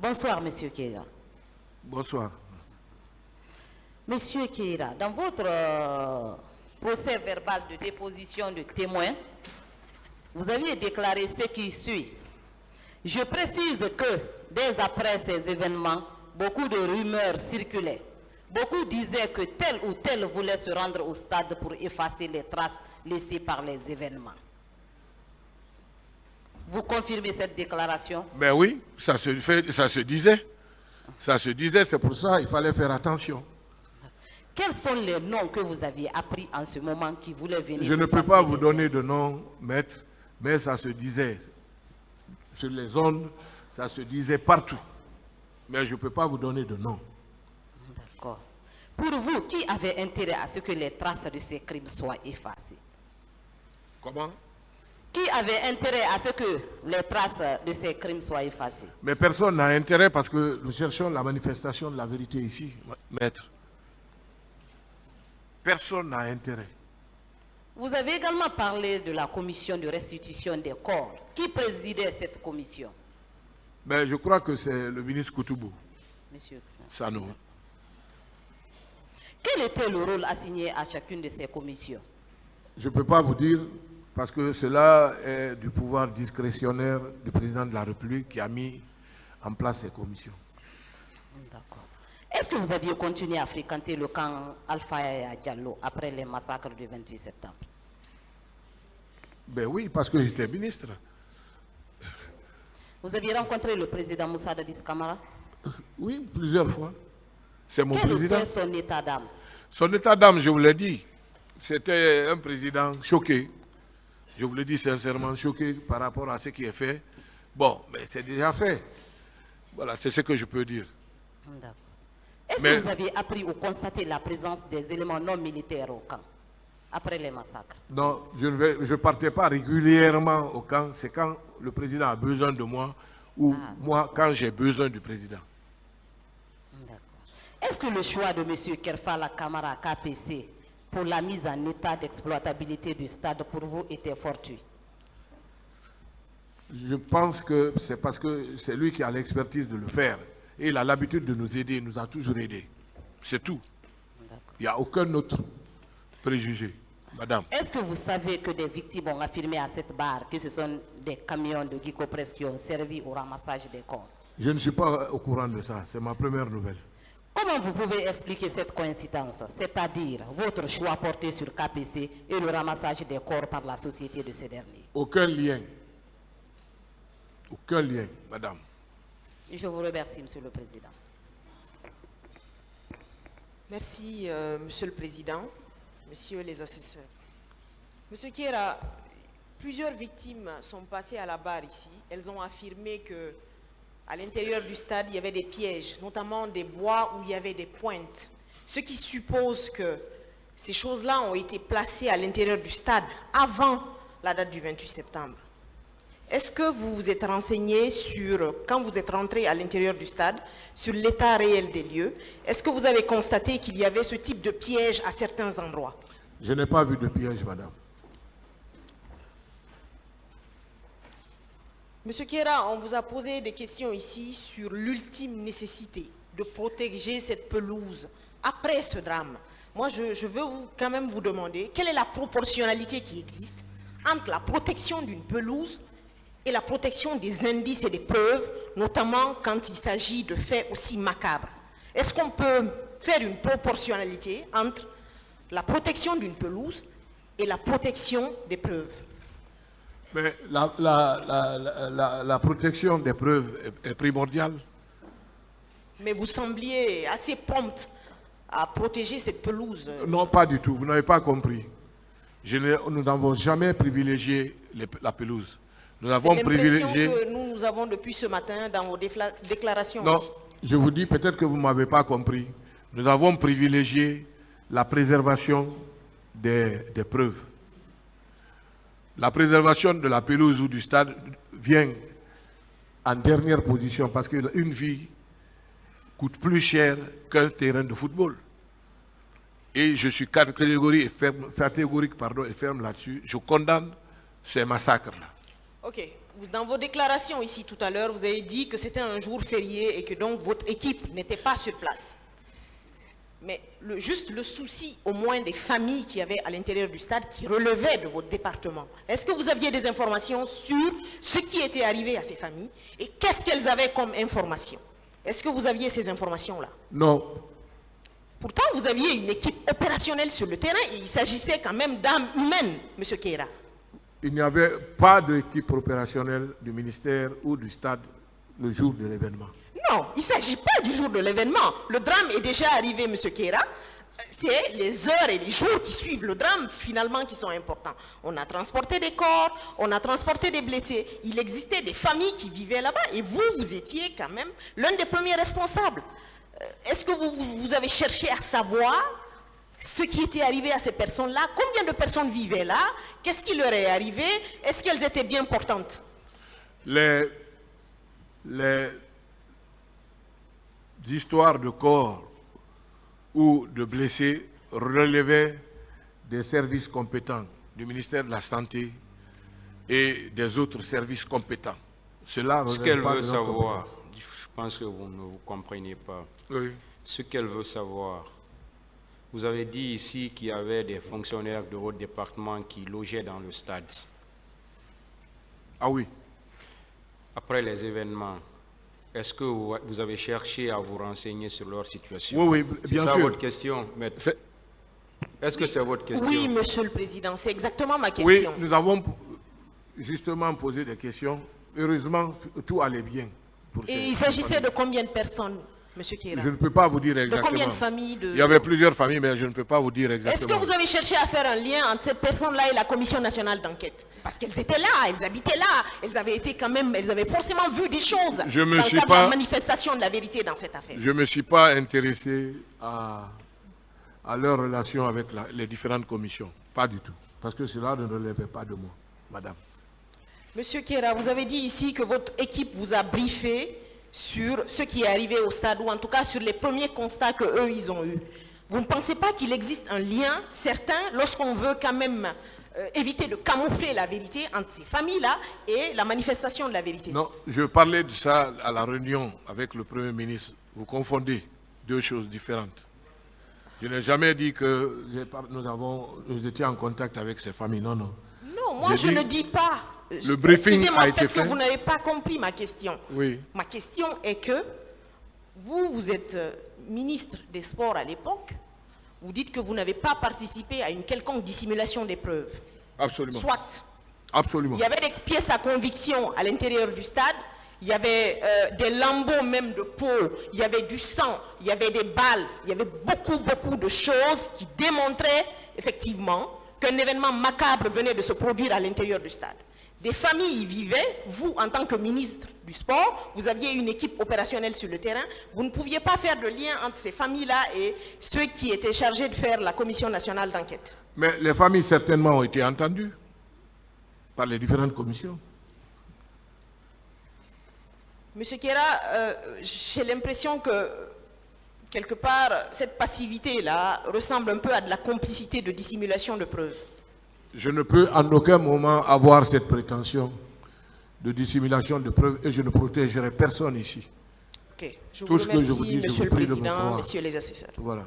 Bonsoir, Monsieur Keïra. Bonsoir. Monsieur Keïra, dans votre procès verbal de déposition de témoins, vous aviez déclaré ce qui suit. Je précise que, dès après ces événements, beaucoup de rumeurs circulaient. Beaucoup disaient que tel ou tel voulait se rendre au stade pour effacer les traces laissées par les événements. Vous confirmez cette déclaration? Ben oui, ça se disait. Ça se disait, c'est pour ça qu'il fallait faire attention. Quels sont les noms que vous aviez appris en ce moment qui voulaient venir? Je ne peux pas vous donner de nom, maître, mais ça se disait sur les ondes, ça se disait partout. Mais je ne peux pas vous donner de nom. D'accord. Pour vous, qui avait intérêt à ce que les traces de ces crimes soient effacées? Comment? Qui avait intérêt à ce que les traces de ces crimes soient effacées? Mais personne n'a intérêt parce que nous cherchons la manifestation de la vérité ici, maître. Personne n'a intérêt. Vous avez également parlé de la commission de restitution des corps. Qui présidait cette commission? Mais je crois que c'est le ministre Koutoubou. Monsieur Sano. Quel était le rôle assigné à chacune de ces commissions? Je ne peux pas vous dire parce que cela est du pouvoir discrétionnaire du président de la République qui a mis en place ces commissions. D'accord. Est-ce que vous aviez continué à fréquenter le camp Alpha Yaya Diallo après les massacres du 28 septembre? Ben oui, parce que j'étais ministre. Vous aviez rencontré le président Moussa Dadis Camara? Oui, plusieurs fois. C'est mon Quel président. était son état d'âme? Son état d'âme, je vous l'ai dit, c'était un président choqué. Je vous le dis sincèrement, choqué par rapport à ce qui est fait. Bon, mais c'est déjà fait. Voilà, c'est ce que je peux dire. D'accord. Est-ce que vous aviez appris ou constaté la présence des éléments non militaires au camp après les massacres? Non, je ne partais pas régulièrement au camp. C'est quand le président a besoin de moi ou moi quand j'ai besoin du président. D'accord. Est-ce que le choix de M. Kerfala Kamara KPC pour la mise en état d'exploitabilité du stade pour vous était fortuit? Je pense que c'est parce que c'est lui qui a l'expertise de le faire. Et il a l'habitude de nous aider, il nous a toujours aidés. C'est tout. Il n'y a aucun autre préjugé. Madame. Est-ce que vous savez que des victimes ont affirmé à cette barre que ce sont des camions de Guico Press qui ont servi au ramassage des corps? Je ne suis pas au courant de ça, c'est ma première nouvelle. Comment vous pouvez expliquer cette coïncidence, c'est-à-dire votre choix porté sur KPC et le ramassage des corps par la société de ce dernier? Aucun lien. Aucun lien, madame. Je vous remercie, Monsieur le Président. Merci, Monsieur le Président, Messieurs les assesseurs. Monsieur Keïra, plusieurs victimes sont passées à la barre ici. Elles ont affirmé que à l'intérieur du stade, il y avait des pièges, notamment des bois où il y avait des pointes. Ce qui suppose que ces choses-là ont été placées à l'intérieur du stade avant la date du 28 septembre. Est-ce que vous vous êtes renseigné sur, quand vous êtes rentré à l'intérieur du stade, sur l'état réel des lieux? Est-ce que vous avez constaté qu'il y avait ce type de piège à certains endroits? Je n'ai pas vu de piège, madame. Monsieur Keïra, on vous a posé des questions ici sur l'ultime nécessité de protéger cette pelouse après ce drame. Moi, je veux quand même vous demander quelle est la proportionnalité qui existe entre la protection d'une pelouse et la protection des indices et des preuves, notamment quand il s'agit de faits aussi macabres. Est-ce qu'on peut faire une proportionnalité entre la protection d'une pelouse et la protection des preuves? Mais la protection des preuves est primordiale. Mais vous sembliez assez prompte à protéger cette pelouse. Non, pas du tout. Vous n'avez pas compris. Nous n'avons jamais privilégié la pelouse. Nous avons privilégié... que nous avons depuis ce matin dans vos déclarations. Non, aussi. je vous dis peut-être que vous ne m'avez pas compris. Nous avons privilégié la préservation des preuves. La préservation de la pelouse ou du stade vient en dernière position parce qu'une vie coûte plus cher qu'un terrain de football. Et je suis catégorique et ferme là-dessus. Je condamne ces massacres-là. Ok. Dans vos déclarations ici tout à l'heure, vous avez dit que c'était un jour férié et que donc votre équipe n'était pas sur place. Mais juste le souci au moins des familles qui avaient à l'intérieur du stade qui relevaient de votre département. Est-ce que vous aviez des informations sur ce qui était arrivé à ces familles et qu'est-ce qu'elles avaient comme information? Est-ce que vous aviez ces informations-là? Non. Pourtant, vous aviez une équipe opérationnelle sur le terrain et il s'agissait quand même d'âmes humaines, M. Keira. Il n'y avait pas d'équipe opérationnelle du ministère ou du stade le jour de l'événement. Non, il ne s'agit pas du jour de l'événement. Le drame est déjà arrivé, M. Keira. C'est les heures et les jours qui suivent le drame, finalement, qui sont importants. On a transporté des corps, on a transporté des blessés. Il existait des familles qui vivaient là-bas et vous, vous étiez quand même l'un des premiers responsables. Est-ce que vous avez cherché à savoir ce qui était arrivé à ces personnes-là? Combien de personnes vivaient là? Qu'est-ce qui leur est arrivé? Est-ce qu'elles étaient bien portantes? Les histoires de corps ou de blessés relevaient des services compétents du ministère de la Santé et des autres services compétents. Cela Ce qu'elle veut savoir, je pense que vous ne vous comprenez pas. Oui. Ce qu'elle veut savoir, vous avez dit ici qu'il y avait des fonctionnaires de votre département qui logeaient dans le stade. Ah oui. Après les événements, est-ce que vous avez cherché à vous renseigner sur leur situation? Oui, oui, bien sûr. C'est ça votre question, maître? Est-ce que c'est votre question? Oui, Monsieur le Président, c'est exactement ma question. Oui, nous avons justement posé des questions. Heureusement, tout allait bien. Et il s'agissait de combien de personnes, M. Keira? Je ne peux pas vous dire De exactement. combien de familles Il y avait plusieurs familles, mais je ne peux pas vous dire exactement. Est-ce que vous avez cherché à faire un lien entre cette personne-là et la Commission nationale d'enquête? Parce qu'elles étaient là, elles habitaient là, elles avaient été quand même, elles avaient forcément vu des choses dans le cadre de la manifestation de la vérité dans cette affaire. Je ne me suis pas intéressé à leur relation avec les différentes commissions. Pas du tout. Parce que cela ne relevait pas de moi, madame. Monsieur Keira, vous avez dit ici que votre équipe vous a briefé sur ce qui est arrivé au stade, ou en tout cas sur les premiers constats qu'eux, ils ont eus. Vous ne pensez pas qu'il existe un lien certain lorsqu'on veut quand même éviter de camoufler la vérité entre ces familles-là et la manifestation de la vérité? Non, je parlais de ça à la réunion avec le Premier ministre. Vous confondez 2 choses différentes. Je n'ai jamais dit que nous étions en contact avec ces familles. Non, non. Non, moi je ne dis pas. Le briefing a été fait. Que vous n'avez pas compris ma question. Oui. Ma question est que vous êtes ministre des Sports à l'époque. Vous dites que vous n'avez pas participé à une quelconque dissimulation des preuves. Absolument. Soit. Absolument. Il y avait des pièces à conviction à l'intérieur du stade. Il y avait des lambeaux même de peau. Il y avait du sang. Il y avait des balles. Il y avait beaucoup de choses qui démontraient effectivement qu'un événement macabre venait de se produire à l'intérieur du stade. Des familles y vivaient. Vous, en tant que ministre du Sport, vous aviez une équipe opérationnelle sur le terrain. Vous ne pouviez pas faire de lien entre ces familles-là et ceux qui étaient chargés de faire la Commission nationale d'enquête. Mais les familles, certainement, ont été entendues par les différentes commissions. Monsieur Keira, j'ai l'impression que, quelque part, cette passivité-là ressemble un peu à de la complicité de dissimulation de preuves. Je ne peux en aucun moment avoir cette prétention de dissimulation de preuves et je ne protégerai personne ici. Ok, je Tout vous ce que je remercie, vous dis, je Monsieur vous le prie de me Président, croire. Messieurs les assesseurs. Voilà.